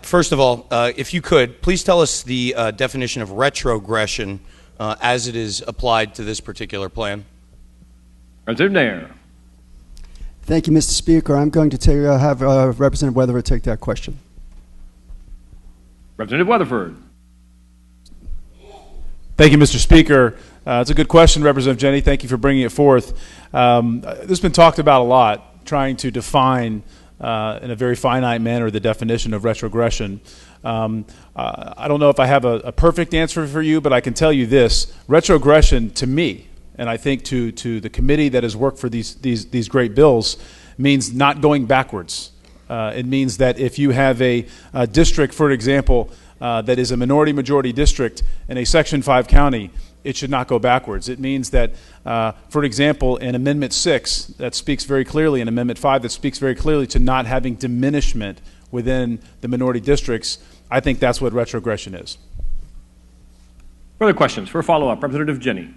First of all, if you could, please tell us the definition of retrogression as it is applied to this particular plan. Representative Nair. Thank you, Mr. Speaker. I'm going to have Representative Weatherford take that question. Representative Weatherford. Thank you, Mr. Speaker. It's a good question, Representative Jenne. Thank you for bringing it forth. This has been talked about a lot, trying to define in a very finite manner the definition of retrogression. I don't know if I have a perfect answer for you, but I can tell you this. Retrogression, to me, and I think to the committee that has worked for these great bills, means not going backwards. It means that if you have a district, for example, that is a minority-majority district in a Section 5 county, it should not go backwards. It means that, for example, in Amendment 6, that speaks very clearly, in Amendment 5, that speaks very clearly to not having diminishment within the minority districts. I think that's what retrogression is. Further questions? For a follow-up, Representative Jenne.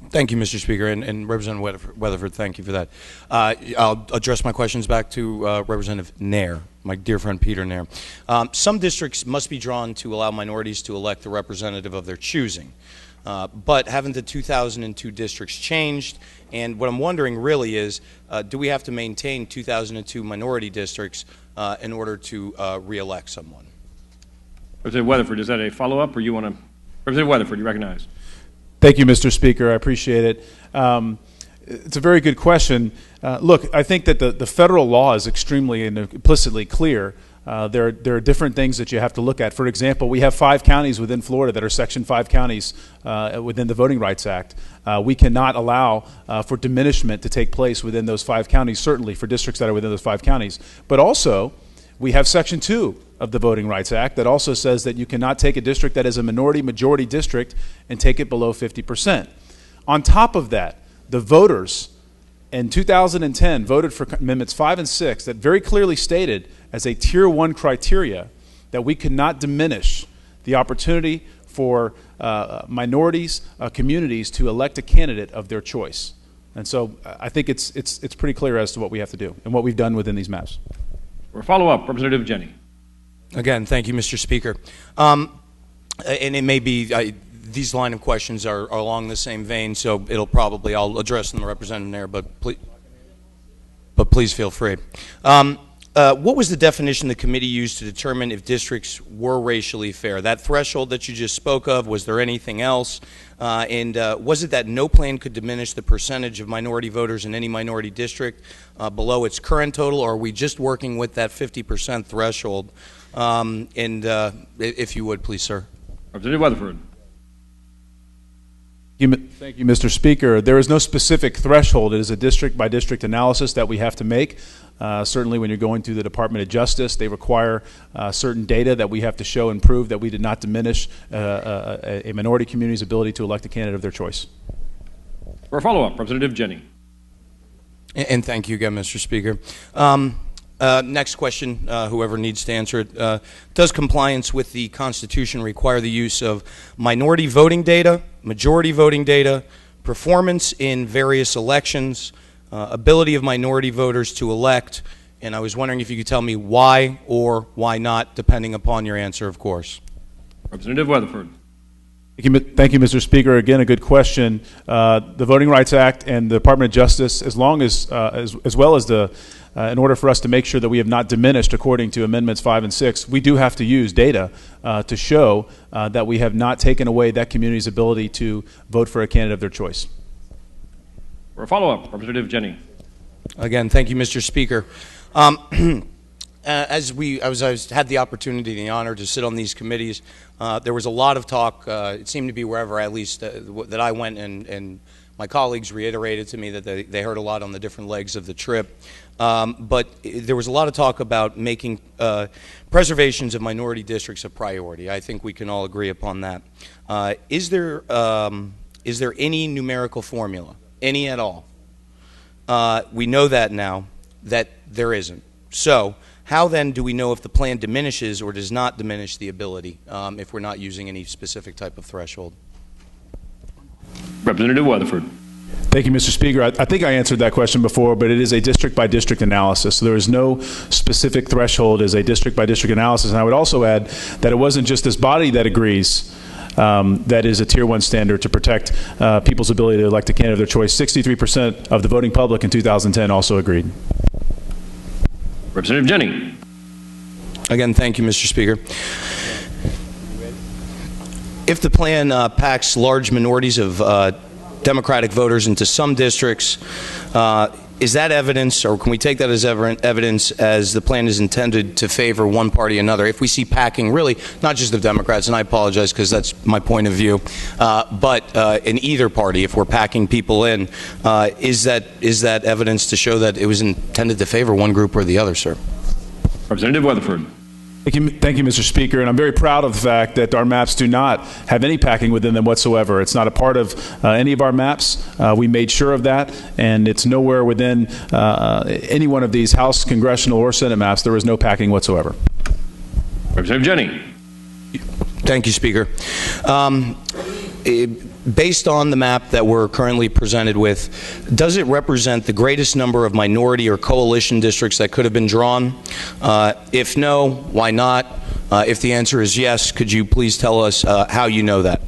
Thank you, Mr. Speaker, and Representative Weatherford, thank you for that. I'll address my questions back to Representative Nair, my dear friend Peter Nair. Some districts must be drawn to allow minorities to elect the representative of their choosing. But haven't the 2002 districts changed? And what I'm wondering really is, do we have to maintain 2002 minority districts in order to re-elect someone? Representative Weatherford, is that a follow-up, or you want to? Representative Weatherford, you recognize. Thank you, Mr. Speaker. I appreciate it. It's a very good question. Look, I think that the federal law is extremely and implicitly clear. There are different things that you have to look at. For example, we have 5 counties within Florida that are Section 5 counties within the Voting Rights Act. We cannot allow for diminishment to take place within those 5 counties, certainly for districts that are within those 5 counties. But also, we have Section 2 of the Voting Rights Act that also says that you cannot take a district that is a minority-majority district and take it below 50%. On top of that, the voters in 2010 voted for Amendments 5 and 6 that very clearly stated as a Tier 1 criteria that we could not diminish the opportunity for minorities, communities to elect a candidate of their choice. And so I think it's pretty clear as to what we have to do and what we've done within these maps. For a follow-up, Representative Jenne. Again, thank you, Mr. Speaker. And it may be, these line of questions are along the same vein, so I'll address them to Representative Nair, but please feel free. What was the definition the committee used to determine if districts were racially fair? That threshold that you just spoke of, was there anything else? And was it that no plan could diminish the percentage of minority voters in any minority district below its current total, or are we just working with that 50% threshold? If you would, please, sir. Representative Weatherford. Thank you, Mr. Speaker. There is no specific threshold. It is a district-by-district analysis that we have to make. Certainly when you're going through the Department of Justice, they require certain data that we have to show and prove that we did not diminish a minority community's ability to elect a candidate of their choice. For a follow-up, Representative Jenne. And thank you again, Mr. Speaker. Next question, whoever needs to answer it. Does compliance with the Constitution require the use of minority voting data, majority voting data, performance in various elections, ability of minority voters to elect, and I was wondering if you could tell me why or why not, depending upon your answer, of course. Representative Weatherford. Thank you, Mr. Speaker. Again, a good question. The Voting Rights Act and the Department of Justice, as well as in order for us to make sure that we have not diminished according to Amendments 5 and 6, we do have to use data to show that we have not taken away that community's ability to vote for a candidate of their choice. For a follow-up, Representative Jenne. Again, thank you, Mr. Speaker. As I had the opportunity and the honor to sit on these committees, there was a lot of talk, it seemed to be wherever at least that I went, and my colleagues reiterated to me that they heard a lot on the different legs of the trip. But there was a lot of talk about making preservations of minority districts a priority. I think we can all agree upon that. Is there any numerical formula, any at all? We know that now, that there isn't. So how then do we know if the plan diminishes or does not diminish the ability if we're not using any specific type of threshold? Representative Weatherford. Thank you, Mr. Speaker. I think I answered that question before, but it is a district-by-district analysis. So there is no specific threshold as a district-by-district analysis. And I would also add that it wasn't just this body that agrees that is a Tier 1 standard to protect people's ability to elect a candidate of their choice. 63% of the voting public in 2010 also agreed. Representative Jenne. Again, thank you, Mr. Speaker. If the plan packs large minorities of Democratic voters into some districts, is that evidence, or can we take that as evidence as the plan is intended to favor one party or another? If we see packing, really, not just of Democrats, and I apologize because that's my point of view, but in either party, if we're packing people in, is that evidence to show that it was intended to favor one group or the other, sir? Representative Weatherford. Thank you, Mr. Speaker, and I'm very proud of the fact that our maps do not have any packing within them whatsoever. It's not a part of any of our maps. We made sure of that, and it's nowhere within any one of these House, Congressional, or Senate maps. There is no packing whatsoever. Representative Jenne. Thank you, Speaker. Based on the map that we're currently presented with, does it represent the greatest number of minority or coalition districts that could have been drawn? If no, why not? If the answer is yes, could you please tell us how you know that?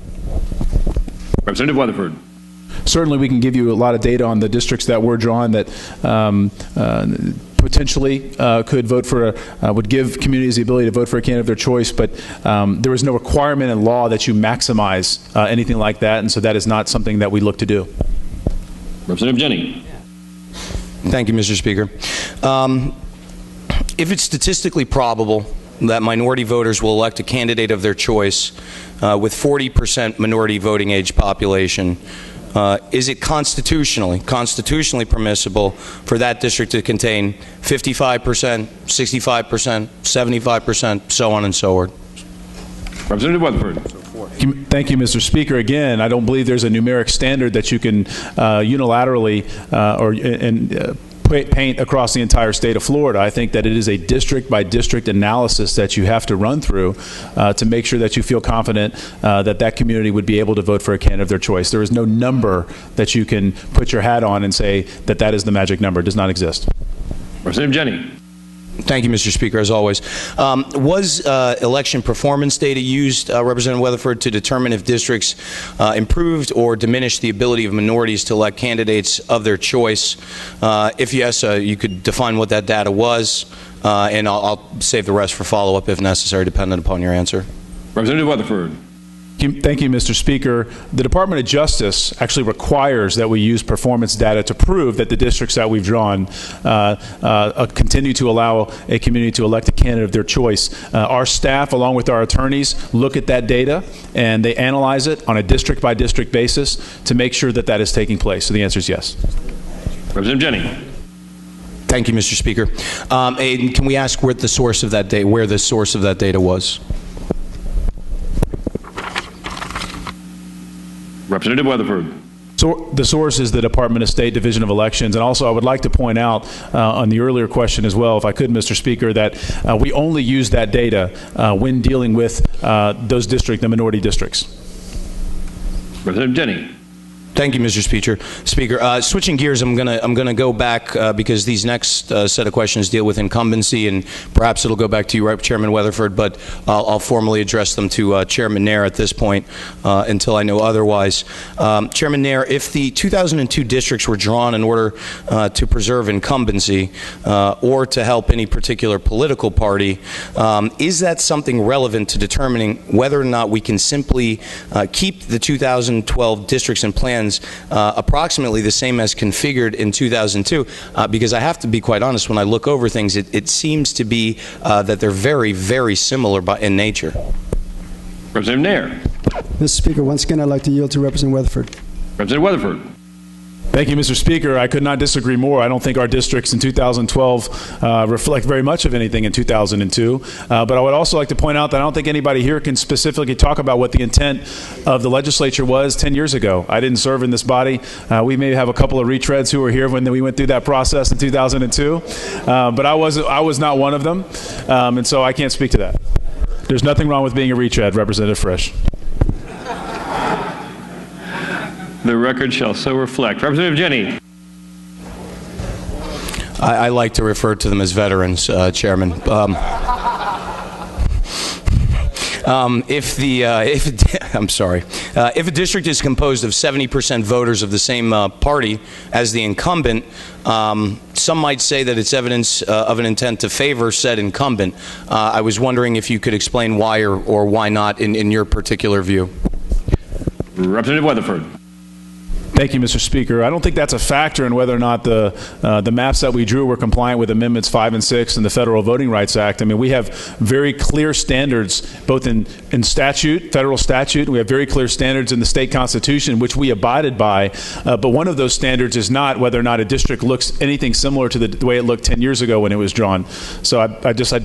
Representative Weatherford. Certainly, we can give you a lot of data on the districts that were drawn that potentially could vote for, would give communities the ability to vote for a candidate of their choice, but there is no requirement in law that you maximize anything like that, and so that is not something that we look to do. Representative Jenne. Thank you, Mr. Speaker. If it's statistically probable that minority voters will elect a candidate of their choice with 40% minority voting age population, is it constitutionally permissible for that district to contain 55%, 65%, 75%, so on and so on? Representative Weatherford. Thank you, Mr. Speaker. Again, I don't believe there's a numeric standard that you can unilaterally paint across the entire state of Florida. I think that it is a district-by-district analysis that you have to run through to make sure that you feel confident that that community would be able to vote for a candidate of their choice. There is no number that you can put your hat on and say that that is the magic number. It does not exist. Representative Jenne. Thank you, Mr. Speaker, as always. Was election performance data used, Representative Weatherford, to determine if districts improved or diminished the ability of minorities to elect candidates of their choice? If yes, you could define what that data was, and I'll save the rest for follow-up if necessary, dependent upon your answer. Representative Weatherford. Thank you, Mr. Speaker. The Department of Justice actually requires that we use performance data to prove that the districts that we've drawn continue to allow a community to elect a candidate of their choice. Our staff, along with our attorneys, look at that data and they analyze it on a district-by-district basis to make sure that that is taking place. So the answer is yes. Representative Jenne. Thank you, Mr. Speaker. And can we ask where the source of that data was? Representative Weatherford. So the source is the Department of State Division of Elections. And also I would like to point out on the earlier question as well, if I could, Mr. Speaker, that we only use that data when dealing with the minority districts. Representative Jenne. Thank you, Mr. Speaker. Switching gears, I'm gonna go back because these next set of questions deal with incumbency, and perhaps it'll go back to you, Chairman Weatherford, but I'll formally address them to Chairman Nair at this point until I know otherwise. Chairman Nair, if the 2002 districts were drawn in order to preserve incumbency or to help any particular political party, is that something relevant to determining whether or not we can simply keep the 2012 districts and plans approximately the same as configured in 2002, because I have to be quite honest, when I look over things, it seems to be that they're very, very similar in nature. Representative Nair. Mr. Speaker, once again, I'd like to yield to Representative Weatherford. Representative Weatherford. Thank you, Mr. Speaker. I could not disagree more. I don't think our districts in 2012 reflect very much of anything in 2002. But I would also like to point out that I don't think anybody here can specifically talk about what the intent of the legislature was 10 years ago. I didn't serve in this body. We may have a couple of retreads who were here when we went through that process in 2002. But I was not one of them. And so I can't speak to that. There's nothing wrong with being a retread, Representative Frisch. The record shall so reflect. Representative Jenne. I like to refer to them as veterans, Chairman. If a district is composed of 70% voters of the same party as the incumbent, some might say that it's evidence of an intent to favor said incumbent. I was wondering if you could explain why or why not in your particular view. Representative Weatherford. Thank you, Mr. Speaker. I don't think that's a factor in whether or not the maps that we drew were compliant with Amendments 5 and 6 in the Federal Voting Rights Act. I mean, we have very clear standards, both in statute, federal statute, and we have very clear standards in the state constitution, which we abided by. But one of those standards is not whether or not a district looks anything similar to the way it looked 10 years ago when it was drawn. So I guess I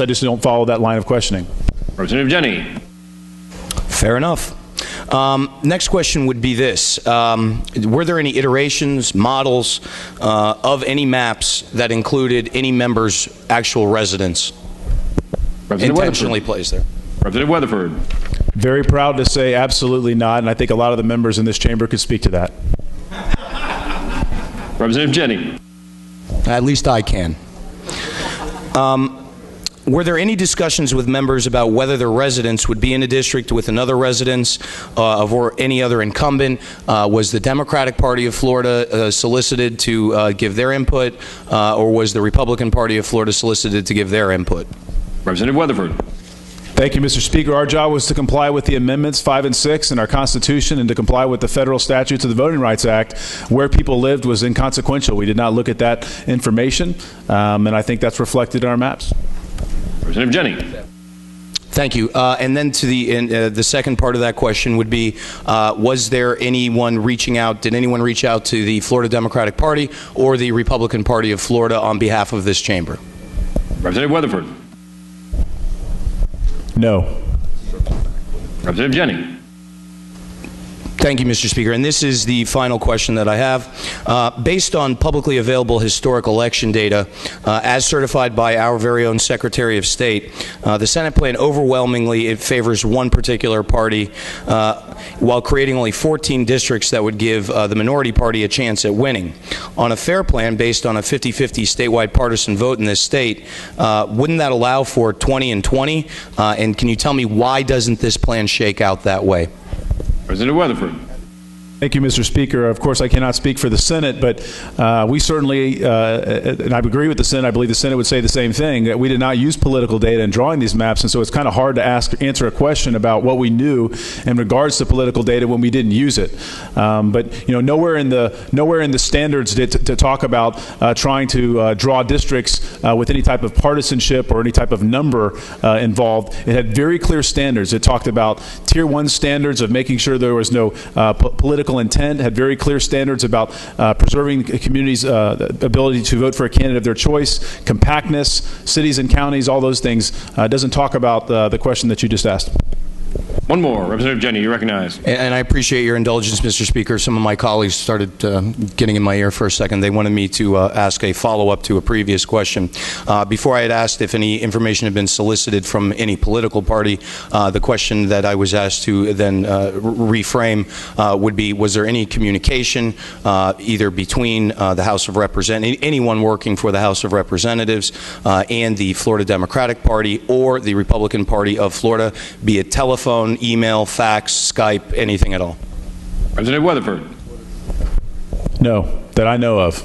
just don't follow that line of questioning. Representative Jenne. Fair enough. Next question would be this. Were there any iterations, models of any maps that included any member's actual residence intentionally placed there? Representative Weatherford. Very proud to say absolutely not, and I think a lot of the members in this chamber could speak to that. Representative Jenne. At least I can. Were there any discussions with members about whether their residence would be in a district with another residence or any other incumbent? Was the Democratic Party of Florida solicited to give their input, or was the Republican Party of Florida solicited to give their input? Representative Weatherford. Thank you, Mr. Speaker. Our job was to comply with the Amendments 5 and 6 in our Constitution and to comply with the federal statutes of the Voting Rights Act. Where people lived was inconsequential. We did not look at that information, and I think that's reflected in our maps. Representative Jenne. Thank you. And then to the second part of that question would be, was there anyone reaching out, did anyone reach out to the Florida Democratic Party or the Republican Party of Florida on behalf of this chamber? Representative Weatherford. No. Representative Jenne. Thank you, Mr. Speaker. And this is the final question that I have. Based on publicly available historic election data, as certified by our very own Secretary of State, the Senate plan overwhelmingly it favors one particular party, while creating only 14 districts that would give the minority party a chance at winning. On a fair plan based on a 50-50 statewide partisan vote in this state, wouldn't that allow for 20 and 20? And can you tell me why doesn't this plan shake out that way? Representative Weatherford. Thank you, Mr. Speaker. Of course, I cannot speak for the Senate, but we certainly, and I agree with the Senate, I believe the Senate would say the same thing, that we did not use political data in drawing these maps, and so it's kind of hard to answer a question about what we knew in regards to political data when we didn't use it. But you know, nowhere in the standards to talk about trying to draw districts with any type of partisanship or any type of number involved. It had very clear standards. It talked about Tier 1 standards of making sure there was no political intent, had very clear standards about preserving a community's ability to vote for a candidate of their choice, compactness, cities and counties, all those things. It doesn't talk about the question that you just asked. One more. Representative Jenne, you recognize. And I appreciate your indulgence, Mr. Speaker. Some of my colleagues started getting in my ear for a second. They wanted me to ask a follow-up to a previous question. Before I had asked if any information had been solicited from any political party, the question that I was asked to then reframe would be, was there any communication either between the House of Representatives, anyone working for the House of Representatives and the Florida Democratic Party or the Republican Party of Florida, be it telephone, email, fax, Skype, anything at all? Representative Weatherford. No, that I know of.